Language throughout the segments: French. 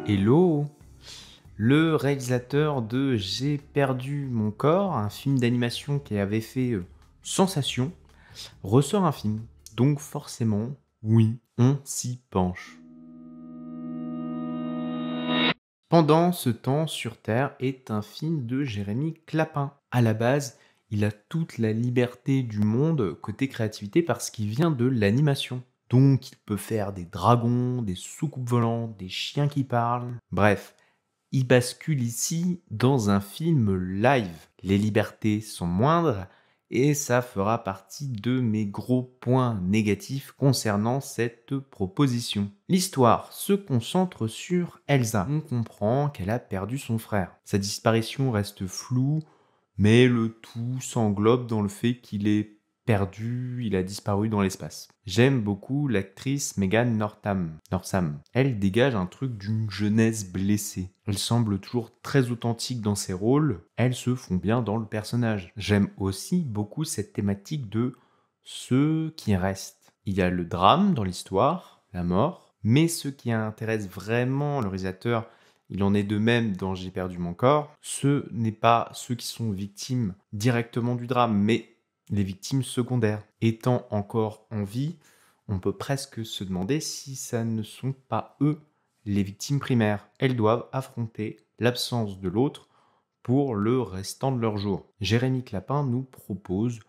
Hello! Le réalisateur de J'ai perdu mon corps, un film d'animation qui avait fait sensation, ressort un film. Donc forcément, oui, on s'y penche. Pendant ce temps sur Terre est un film de Jérémy Clapin. À la base, il a toute la liberté du monde côté créativité parce qu'il vient de l'animation. Donc il peut faire des dragons, des soucoupes volantes, des chiens qui parlent. Bref, il bascule ici dans un film live. Les libertés sont moindres et ça fera partie de mes gros points négatifs concernant cette proposition. L'histoire se concentre sur Elsa. On comprend qu'elle a perdu son frère. Sa disparition reste floue, mais le tout s'englobe dans le fait qu'il est perdu, il a disparu dans l'espace. J'aime beaucoup l'actrice Megan Northam. Elle dégage un truc d'une jeunesse blessée. Elle semble toujours très authentique dans ses rôles, elles se font bien dans le personnage. J'aime aussi beaucoup cette thématique de ceux qui restent. Il y a le drame dans l'histoire, la mort, mais ce qui intéresse vraiment le réalisateur, il en est de même dans J'ai perdu mon corps, ce n'est pas ceux qui sont victimes directement du drame, mais les victimes secondaires. Étant encore en vie, on peut presque se demander si ça ne sont pas eux les victimes primaires. Elles doivent affronter l'absence de l'autre pour le restant de leur jour. Jérémy Clapin nous propose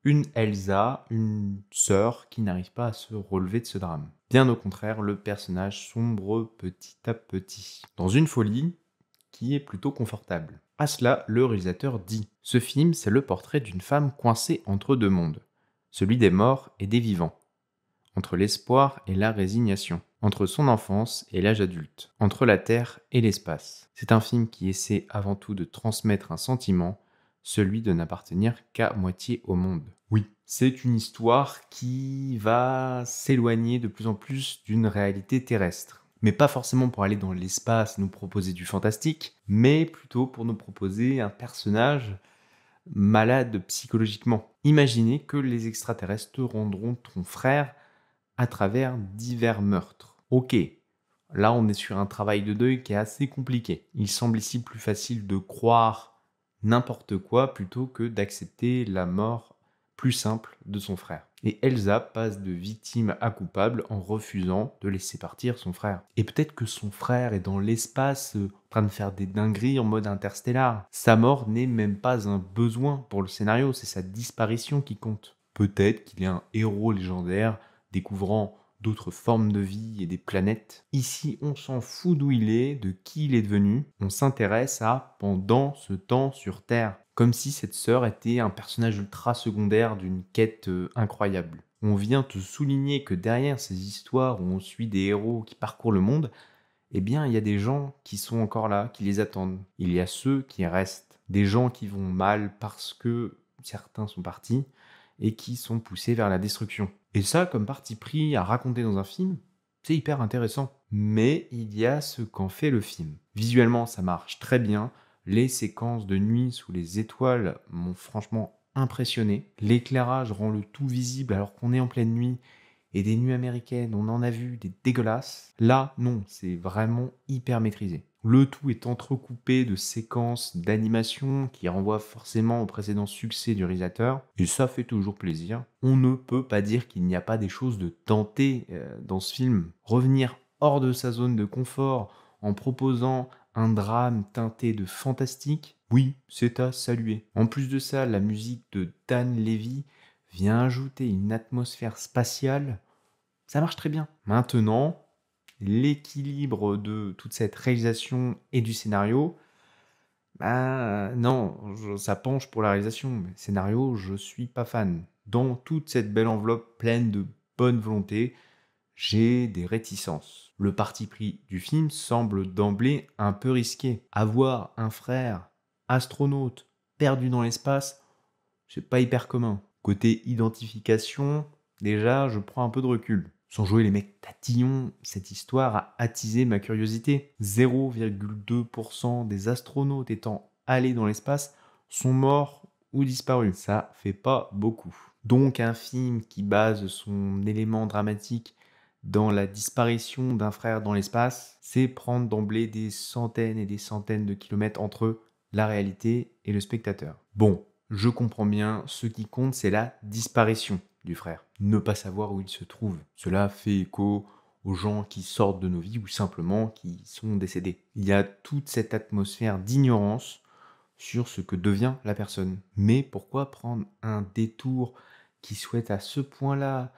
une Elsa, une sœur qui n'arrive pas à se relever de ce drame. Bien au contraire, le personnage sombre petit à petit, dans une folie qui est plutôt confortable. À cela, le réalisateur dit « Ce film, c'est le portrait d'une femme coincée entre deux mondes, celui des morts et des vivants, entre l'espoir et la résignation, entre son enfance et l'âge adulte, entre la Terre et l'espace. C'est un film qui essaie avant tout de transmettre un sentiment, celui de n'appartenir qu'à moitié au monde. Oui, c'est une histoire qui va s'éloigner de plus en plus d'une réalité terrestre. Mais pas forcément pour aller dans l'espace et nous proposer du fantastique, mais plutôt pour nous proposer un personnage malade psychologiquement. Imaginez que les extraterrestres rendront ton frère à travers divers meurtres. Ok, là on est sur un travail de deuil qui est assez compliqué. Il semble ici plus facile de croire n'importe quoi plutôt que d'accepter la mort plus simple de son frère. Et Elsa passe de victime à coupable en refusant de laisser partir son frère. Et peut-être que son frère est dans l'espace en train de faire des dingueries en mode interstellar. Sa mort n'est même pas un besoin pour le scénario, c'est sa disparition qui compte. Peut-être qu'il est un héros légendaire découvrant d'autres formes de vie et des planètes. Ici, on s'en fout d'où il est, de qui il est devenu. On s'intéresse à pendant ce temps sur Terre. Comme si cette sœur était un personnage ultra secondaire d'une quête incroyable. On vient te souligner que derrière ces histoires où on suit des héros qui parcourent le monde, eh bien, il y a des gens qui sont encore là, qui les attendent. Il y a ceux qui restent. Des gens qui vont mal parce que certains sont partis et qui sont poussés vers la destruction. Et ça, comme parti pris à raconter dans un film, c'est hyper intéressant. Mais il y a ce qu'en fait le film. Visuellement, ça marche très bien. Les séquences de nuit sous les étoiles m'ont franchement impressionné. L'éclairage rend le tout visible alors qu'on est en pleine nuit. Et des nuits américaines, on en a vu des dégueulasses. Là, non, c'est vraiment hyper maîtrisé. Le tout est entrecoupé de séquences d'animation qui renvoient forcément au précédent succès du réalisateur, et ça fait toujours plaisir. On ne peut pas dire qu'il n'y a pas des choses de tenter dans ce film. Revenir hors de sa zone de confort en proposant un drame teinté de fantastique, oui, c'est à saluer. En plus de ça, la musique de Dan Levy vient ajouter une atmosphère spatiale, ça marche très bien. Maintenant, l'équilibre de toute cette réalisation et du scénario, bah non, ça penche pour la réalisation, mais le scénario, je suis pas fan. Dans toute cette belle enveloppe pleine de bonne volonté, j'ai des réticences. Le parti pris du film semble d'emblée un peu risqué. Avoir un frère astronaute perdu dans l'espace, c'est pas hyper commun. Côté identification, déjà, je prends un peu de recul. Sans jouer les mecs tatillons, cette histoire a attisé ma curiosité. 0,2% des astronautes étant allés dans l'espace sont morts ou disparus. Ça fait pas beaucoup. Donc un film qui base son élément dramatique dans la disparition d'un frère dans l'espace, c'est prendre d'emblée des centaines et des centaines de kilomètres entre la réalité et le spectateur. Bon, je comprends bien, ce qui compte, c'est la disparition du frère. Ne pas savoir où il se trouve. Cela fait écho aux gens qui sortent de nos vies ou simplement qui sont décédés. Il y a toute cette atmosphère d'ignorance sur ce que devient la personne. Mais pourquoi prendre un détour qui souhaite à ce point-là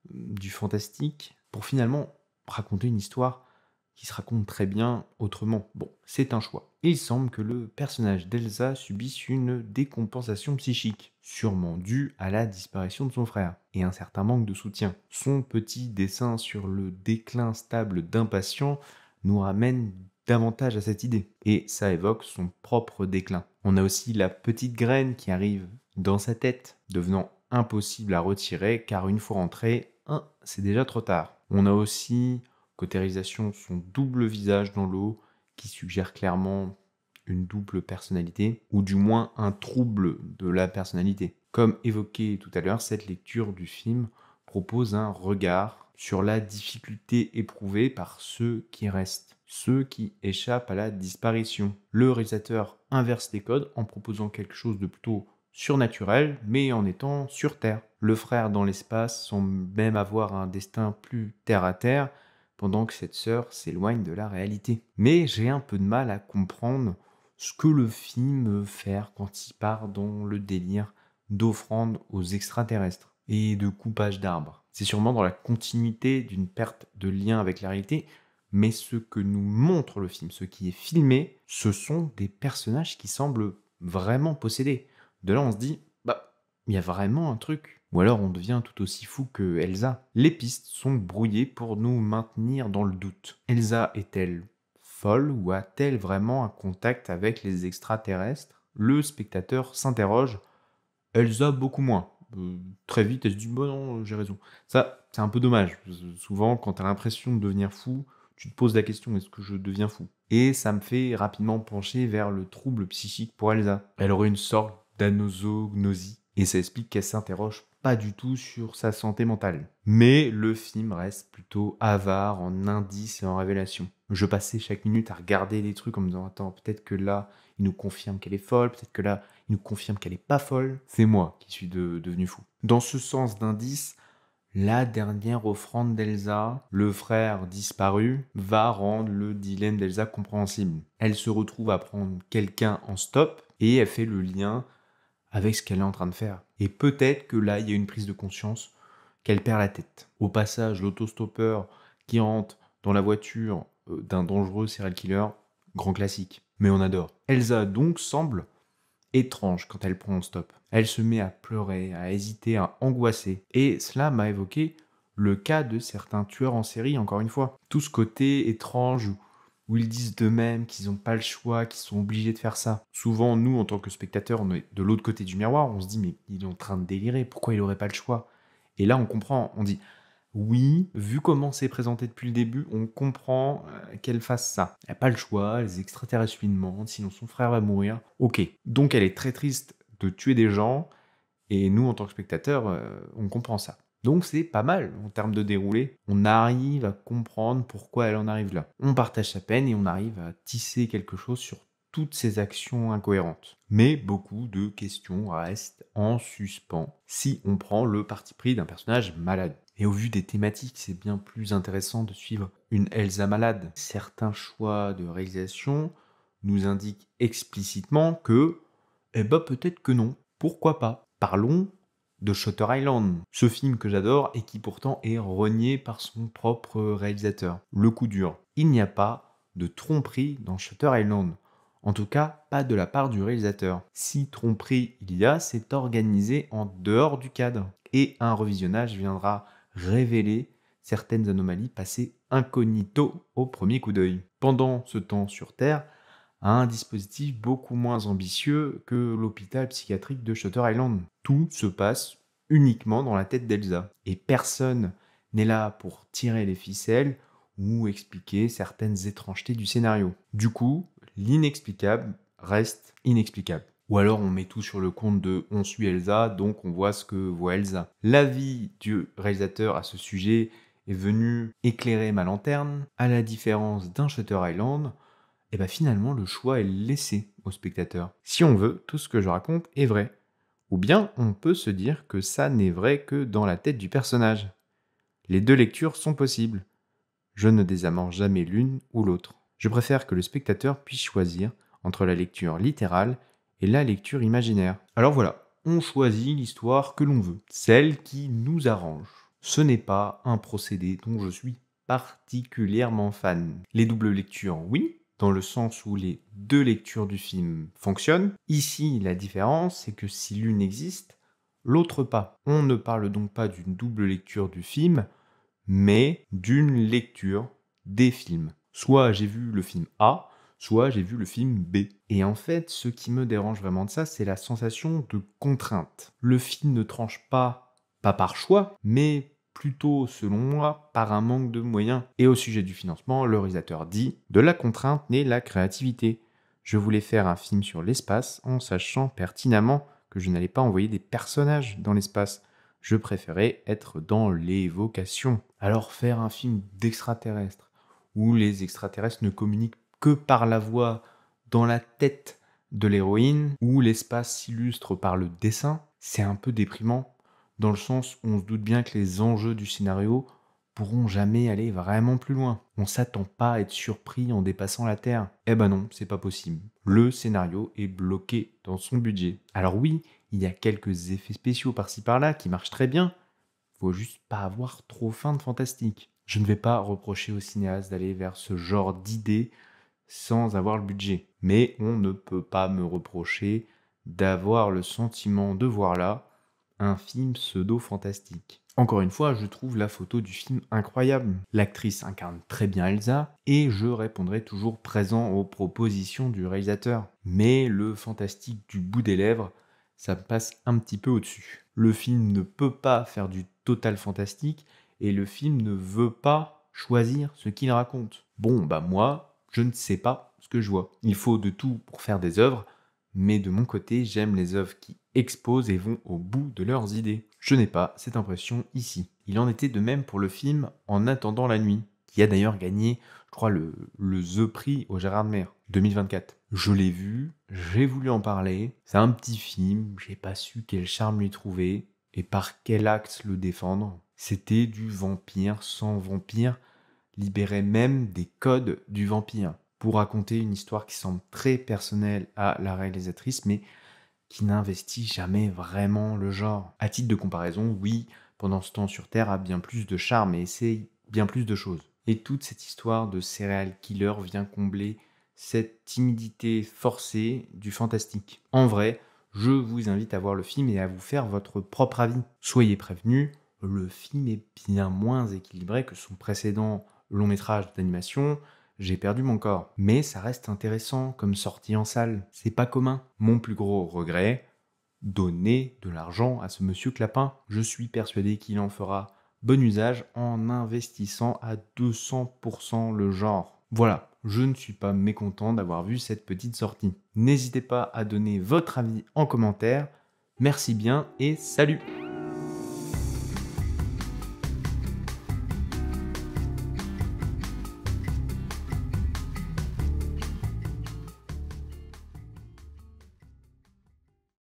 du fantastique pour finalement raconter une histoire qui se raconte très bien autrement? Bon, c'est un choix. Il semble que le personnage d'Elsa subisse une décompensation psychique, sûrement due à la disparition de son frère et un certain manque de soutien. Son petit dessin sur le déclin stable d'impatient nous ramène davantage à cette idée, et ça évoque son propre déclin. On a aussi la petite graine qui arrive dans sa tête, devenant impossible à retirer car une fois rentré, c'est déjà trop tard. On a aussi, côté réalisation, son double visage dans l'eau qui suggère clairement une double personnalité, ou du moins un trouble de la personnalité. Comme évoqué tout à l'heure, cette lecture du film propose un regard sur la difficulté éprouvée par ceux qui restent, ceux qui échappent à la disparition. Le réalisateur inverse les codes en proposant quelque chose de plutôt surnaturel, mais en étant sur Terre. Le frère dans l'espace semble même avoir un destin plus terre à terre, pendant que cette sœur s'éloigne de la réalité. Mais j'ai un peu de mal à comprendre ce que le film veut faire quand il part dans le délire d'offrande aux extraterrestres et de coupage d'arbres. C'est sûrement dans la continuité d'une perte de lien avec la réalité, mais ce que nous montre le film, ce qui est filmé, ce sont des personnages qui semblent vraiment possédés. De là, on se dit, il y a vraiment un truc. Ou alors on devient tout aussi fou que Elsa. Les pistes sont brouillées pour nous maintenir dans le doute. Elsa est-elle folle ou a-t-elle vraiment un contact avec les extraterrestres? Le spectateur s'interroge. Elsa beaucoup moins. Très vite, elle se dit, bon non, j'ai raison. Ça, c'est un peu dommage. Souvent, quand tu as l'impression de devenir fou, tu te poses la question, est-ce que je deviens fou? Et ça me fait rapidement pencher vers le trouble psychique pour Elsa. Elle aurait une sorte d'anosognosie. Et ça explique qu'elle s'interroge pas du tout sur sa santé mentale. Mais le film reste plutôt avare en indices et en révélations. Je passais chaque minute à regarder les trucs en me disant, attends, peut-être que là, il nous confirme qu'elle est folle, peut-être que là, il nous confirme qu'elle est pas folle. C'est moi qui suis devenu fou. Dans ce sens d'indice, la dernière offrande d'Elsa, le frère disparu, va rendre le dilemme d'Elsa compréhensible. Elle se retrouve à prendre quelqu'un en stop et elle fait le lien avec ce qu'elle est en train de faire. Et peut-être que là, il y a une prise de conscience qu'elle perd la tête. Au passage, l'autostoppeur qui rentre dans la voiture d'un dangereux serial killer, grand classique. Mais on adore. Elsa donc semble étrange quand elle prend un stop. Elle se met à pleurer, à hésiter, à angoisser. Et cela m'a évoqué le cas de certains tueurs en série, encore une fois. Tout ce côté étrange où ils disent d'eux-mêmes qu'ils n'ont pas le choix, qu'ils sont obligés de faire ça. Souvent, nous, en tant que spectateurs, on est de l'autre côté du miroir, on se dit, mais il est en train de délirer, pourquoi il n'aurait pas le choix? Et là, on comprend, on dit, oui, vu comment c'est présenté depuis le début, on comprend qu'elle fasse ça. Elle n'a pas le choix, les extraterrestres lui demandent, sinon son frère va mourir. Ok, donc elle est très triste de tuer des gens, et nous, en tant que spectateurs, on comprend ça. Donc c'est pas mal en termes de déroulé. On arrive à comprendre pourquoi elle en arrive là. On partage sa peine et on arrive à tisser quelque chose sur toutes ces actions incohérentes. Mais beaucoup de questions restent en suspens si on prend le parti pris d'un personnage malade. Et au vu des thématiques, c'est bien plus intéressant de suivre une Elsa malade. Certains choix de réalisation nous indiquent explicitement que, peut-être que non. Pourquoi pas? Parlons de Shutter Island, ce film que j'adore et qui pourtant est renié par son propre réalisateur. Le coup dur. Il n'y a pas de tromperie dans Shutter Island. En tout cas, pas de la part du réalisateur. Si tromperie il y a, c'est organisé en dehors du cadre. Et un revisionnage viendra révéler certaines anomalies passées incognito au premier coup d'œil. Pendant ce temps sur Terre, un dispositif beaucoup moins ambitieux que l'hôpital psychiatrique de Shutter Island. Tout se passe uniquement dans la tête d'Elsa. Et personne n'est là pour tirer les ficelles ou expliquer certaines étrangetés du scénario. Du coup, l'inexplicable reste inexplicable. Ou alors on met tout sur le compte de on suit Elsa, donc on voit ce que voit Elsa. L'avis du réalisateur à ce sujet est venu éclairer ma lanterne, à la différence d'un Shutter Island, et bah finalement le choix est laissé au spectateur. Si on veut, tout ce que je raconte est vrai. Ou bien on peut se dire que ça n'est vrai que dans la tête du personnage. Les deux lectures sont possibles. Je ne désamorce jamais l'une ou l'autre. Je préfère que le spectateur puisse choisir entre la lecture littérale et la lecture imaginaire. Alors voilà, on choisit l'histoire que l'on veut, celle qui nous arrange. Ce n'est pas un procédé dont je suis particulièrement fan. Les doubles lectures, oui, dans le sens où les deux lectures du film fonctionnent. Ici, la différence, c'est que si l'une existe, l'autre pas. On ne parle donc pas d'une double lecture du film, mais d'une lecture des films. Soit j'ai vu le film A, soit j'ai vu le film B. Et en fait, ce qui me dérange vraiment de ça, c'est la sensation de contrainte. Le film ne tranche pas par choix, mais plutôt, selon moi, par un manque de moyens. Et au sujet du financement, le réalisateur dit « De la contrainte naît la créativité. Je voulais faire un film sur l'espace en sachant pertinemment que je n'allais pas envoyer des personnages dans l'espace. Je préférais être dans l'évocation. Alors faire un film d'extraterrestres, où les extraterrestres ne communiquent que par la voix dans la tête de l'héroïne, où l'espace s'illustre par le dessin, c'est un peu déprimant, dans le sens où on se doute bien que les enjeux du scénario pourront jamais aller vraiment plus loin. On s'attend pas à être surpris en dépassant la Terre. Eh ben non, c'est pas possible. Le scénario est bloqué dans son budget. Alors oui, il y a quelques effets spéciaux par-ci par-là qui marchent très bien. Faut juste pas avoir trop faim de fantastique. Je ne vais pas reprocher au cinéaste d'aller vers ce genre d'idée sans avoir le budget. Mais on ne peut pas me reprocher d'avoir le sentiment de voir là un film pseudo-fantastique. Encore une fois, je trouve la photo du film incroyable. L'actrice incarne très bien Elsa, et je répondrai toujours présent aux propositions du réalisateur. Mais le fantastique du bout des lèvres, ça me passe un petit peu au-dessus. Le film ne peut pas faire du total fantastique, et le film ne veut pas choisir ce qu'il raconte. Bon, bah moi, je ne sais pas ce que je vois. Il faut de tout pour faire des œuvres, mais de mon côté, j'aime les œuvres qui exposent et vont au bout de leurs idées. Je n'ai pas cette impression ici. Il en était de même pour le film En attendant la nuit, qui a d'ailleurs gagné, je crois, le The Prix au Gérard de Mer 2024. Je l'ai vu, j'ai voulu en parler. C'est un petit film, j'ai pas su quel charme lui trouver et par quel axe le défendre. C'était du vampire sans vampire, libéré même des codes du vampire, pour raconter une histoire qui semble très personnelle à la réalisatrice, mais qui n'investit jamais vraiment le genre. À titre de comparaison, oui, Pendant ce temps sur Terre a bien plus de charme et essaye bien plus de choses. Et toute cette histoire de serial killer vient combler cette timidité forcée du fantastique. En vrai, je vous invite à voir le film et à vous faire votre propre avis. Soyez prévenus, le film est bien moins équilibré que son précédent long métrage d'animation, J'ai perdu mon corps. Mais ça reste intéressant comme sortie en salle. C'est pas commun. Mon plus gros regret, donner de l'argent à ce monsieur Clapin. Je suis persuadé qu'il en fera bon usage en investissant à 200% le genre. Voilà, je ne suis pas mécontent d'avoir vu cette petite sortie. N'hésitez pas à donner votre avis en commentaire. Merci bien et salut!